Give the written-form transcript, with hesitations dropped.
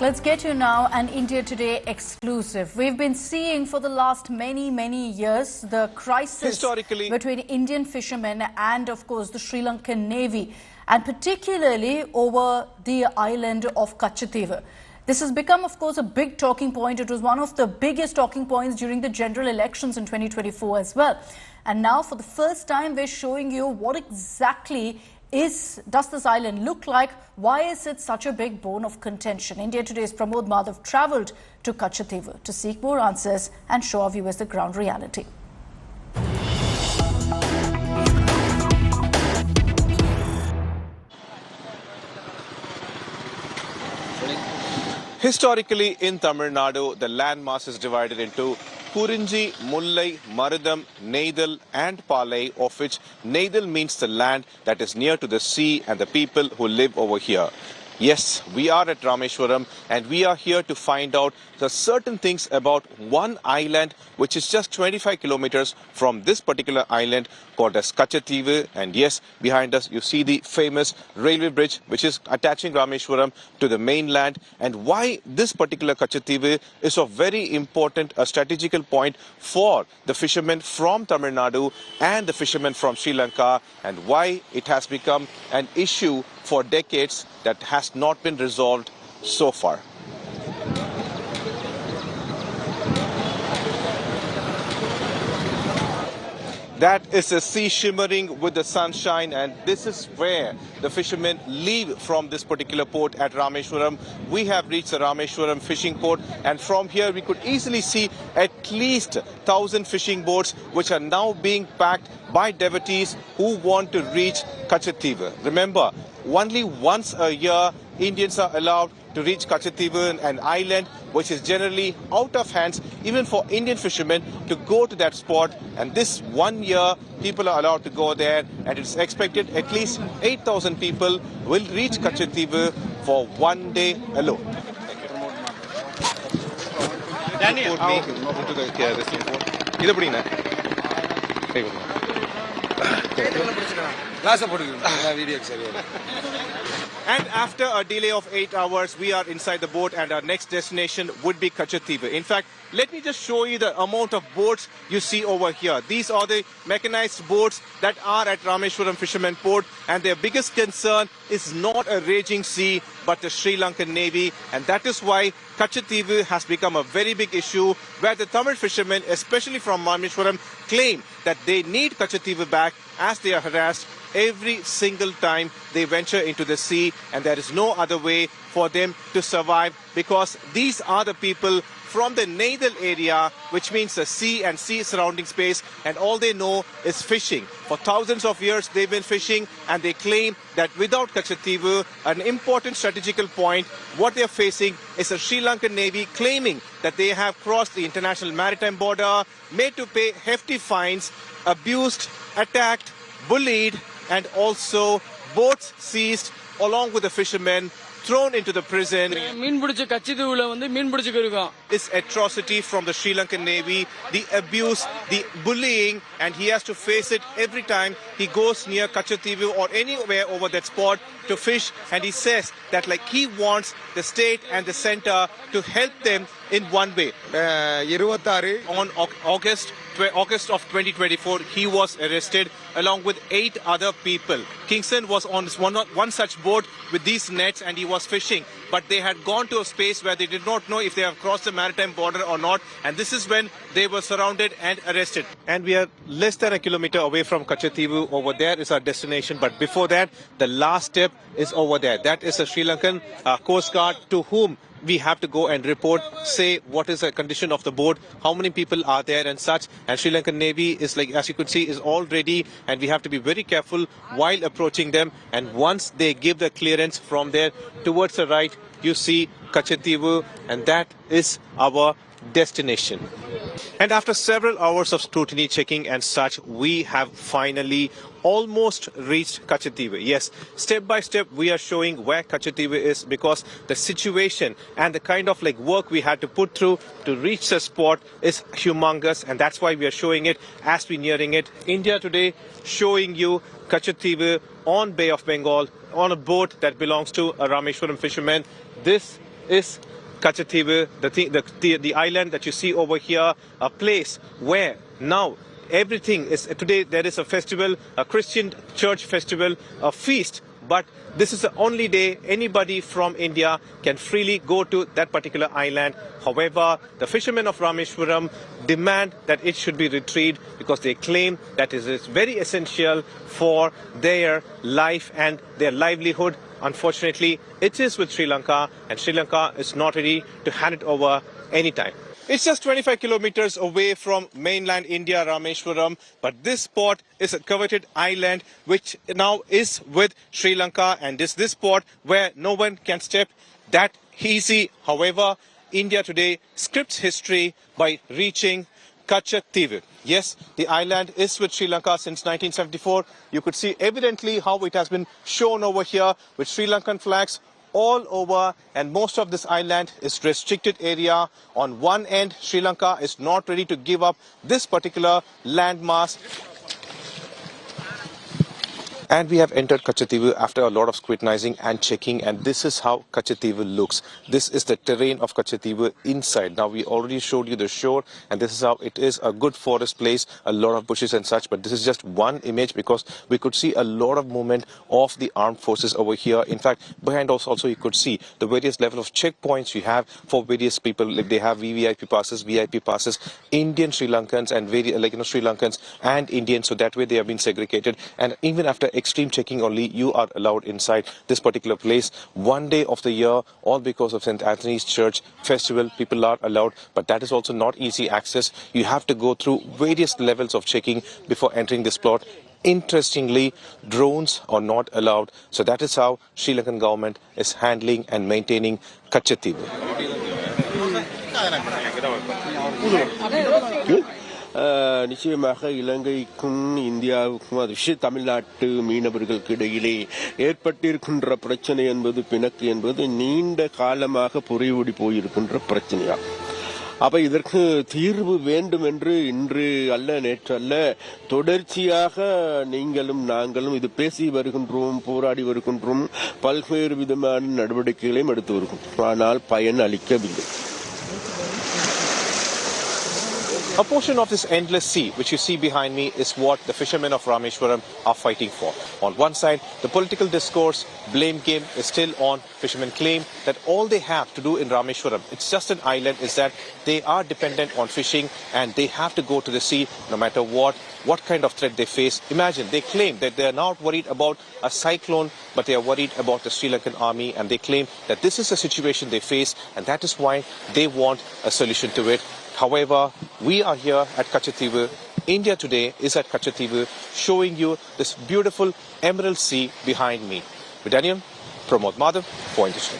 Let's get you now an India Today exclusive. We've been seeing for the last many years the crisis between Indian fishermen and of course the Sri Lankan Navy, and particularly over the island of Katchatheevu. This has become of course a big talking point. It was one of the biggest talking points during the general elections in 2024 as well. And now for the first time we're showing you what exactly does this island look like? Why is it such a big bone of contention? India Today's Pramod Madhav travelled to Katchatheevu to seek more answers and show our viewers the ground reality. Historically, in Tamil Nadu, the landmass is divided into Kurinji, Mullai, Maridam, Neidal and Palai, of which Neidal means the land that is near to the sea and the people who live over here. Yes, we are at Rameswaram and we are here to find out the certain things about one island which is just 25 kilometers from this particular island called as Katchatheevu. And yes, behind us you see the famous railway bridge which is attaching Rameswaram to the mainland, and why this particular Katchatheevu is of very important strategical point for the fishermen from Tamil Nadu and the fishermen from Sri Lanka, and why it has become an issue for decades that has not been resolved so far. That is the sea shimmering with the sunshine, and this is where the fishermen leave from this particular port at Rameswaram. We have reached the Rameswaram fishing port, and from here we could easily see at least 1,000 fishing boats which are now being packed by devotees who want to reach Katchatheevu. Remember, only once a year Indians are allowed to reach Katchatheevu, an island which is generally out of hands even for Indian fishermen to go to that spot. And this 1 year people are allowed to go there, and it's expected at least 8,000 people will reach Katchatheevu for 1 day alone. And after a delay of 8 hours, we are inside the boat, and our next destination would be Katchatheevu. In fact, let me just show you the amount of boats you see over here. These are the mechanized boats that are at Rameswaram Fishermen Port, and their biggest concern is not a raging sea, but the Sri Lankan Navy. And that is why Katchatheevu has become a very big issue, where the Tamil fishermen, especially from Rameswaram, claim that they need Katchatheevu back as they are harassed every single time they venture into the sea, and there is no other way for them to survive, because these are the people from the Neidal area, which means the sea and sea surrounding space, and all they know is fishing. For thousands of years they've been fishing, and they claim that without Katchatheevu, an important strategical point, what they're facing is the Sri Lankan Navy claiming that they have crossed the international maritime border, made to pay hefty fines, abused, attacked, bullied, and also boats seized along with the fishermen thrown into the prison. This atrocity from the Sri Lankan Navy, the abuse, the bullying, and he has to face it every time he goes near Katchatheevu or anywhere over that spot to fish. And he says that he wants the state and the center to help them in one way. On August of 2024, he was arrested along with 8 other people. Kingston was on one such boat with these nets, and he was fishing. But they had gone to a space where they did not know if they have crossed the maritime border or not. And this is when they were surrounded and arrested. And we are less than a kilometer away from Katchatheevu. Over there is our destination. But before that, the last step is over there. That is a Sri Lankan Coast Guard, to whom we have to go and report, say what is the condition of the boat, how many people are there and such. And Sri Lankan Navy is, as you could see, is all ready, and we have to be very careful while approaching them. And once they give the clearance, from there towards the right you see Katchatheevu, and that is our destination. And after several hours of scrutiny, checking and such, we have finally almost reached Katchatheevu. Yes, step by step we are showing where Katchatheevu is, because the situation and the kind of work we had to put through to reach the spot is humongous, and that's why we are showing it as we're nearing it. India Today showing you Katchatheevu on Bay of Bengal on a boat that belongs to a Rameswaram fisherman. This is Katchatheevu, the island that you see over here, a place where now everything is, today there is a festival, a Christian church festival, a feast. But this is the only day anybody from India can freely go to that particular island. However, the fishermen of Rameswaram demand that it should be retrieved because they claim that it is very essential for their life and their livelihood. Unfortunately, it is with Sri Lanka, and Sri Lanka is not ready to hand it over anytime. It's just 25 kilometers away from mainland India, Rameswaram, but this spot is a coveted island which now is with Sri Lanka, and this spot where no one can step that easy. However, India today scripts history by reaching Katchatheevu. Yes, the island is with Sri Lanka since 1974. You could see evidently how it has been shown over here with Sri Lankan flags all over, and most of this island is restricted area. On one end, Sri Lanka is not ready to give up this particular landmass. And we have entered Katchatheevu after a lot of scrutinizing and checking, and this is how Katchatheevu looks. This is the terrain of Katchatheevu inside. Now, we already showed you the shore, and this is how it is, a good forest place, a lot of bushes and such, but this is just one image because we could see a lot of movement of the armed forces over here. In fact, behind us also you could see the various level of checkpoints you have for various people. Like they have VVIP passes, VIP passes, Indian Sri Lankans and Sri Lankans and Indians, so that way they have been segregated. And even after extreme checking only, you are allowed inside this particular place. One day of the year, all because of St. Anthony's Church festival, people are allowed, but that is also not easy access. You have to go through various levels of checking before entering this plot. Interestingly, drones are not allowed. So that is how Sri Lankan government is handling and maintaining Katchatheevu. நிச்சயமாக இலங்கைக்கும் இந்தியாவுக்கும் அது தமிழ்நாட்டு மீனவர்களுக்கு இடையிலே ஏற்பட்டிருக்கின்ற பிரச்சனை என்பது பிணக்கு என்பது நீண்ட காலமாக புரியோடி போயிருக்கின்ற பிரச்சனையாகும். அப்ப இதற்கு தீர்வு வேண்டும் என்று இன்று அல்ல நேற்று அல்ல தொடர்ச்சியாக நீங்களும் நாங்களும் இது பேசி வருகின்றோம், போராடி வருகின்றோம், பல்வேறு விதமான நடவடிக்கைகளையும் எடுத்து வருகின்றோம். ஆனால் பயன் அளிக்கவில்லை. A portion of this endless sea, which you see behind me, is what the fishermen of Rameswaram are fighting for. On one side, the political discourse, blame game is still on. Fishermen claim that all they have to do in Rameswaram, it's just an island, is that they are dependent on fishing and they have to go to the sea no matter what kind of threat they face. Imagine, they claim that they are not worried about a cyclone, but they are worried about the Sri Lankan army, and they claim that this is the situation they face, and that is why they want a solution to it. However, we are here at Katchatheevu. India today is at Katchatheevu, showing you this beautiful emerald sea behind me. With Daniel, Pramod, Madhav, for Industry.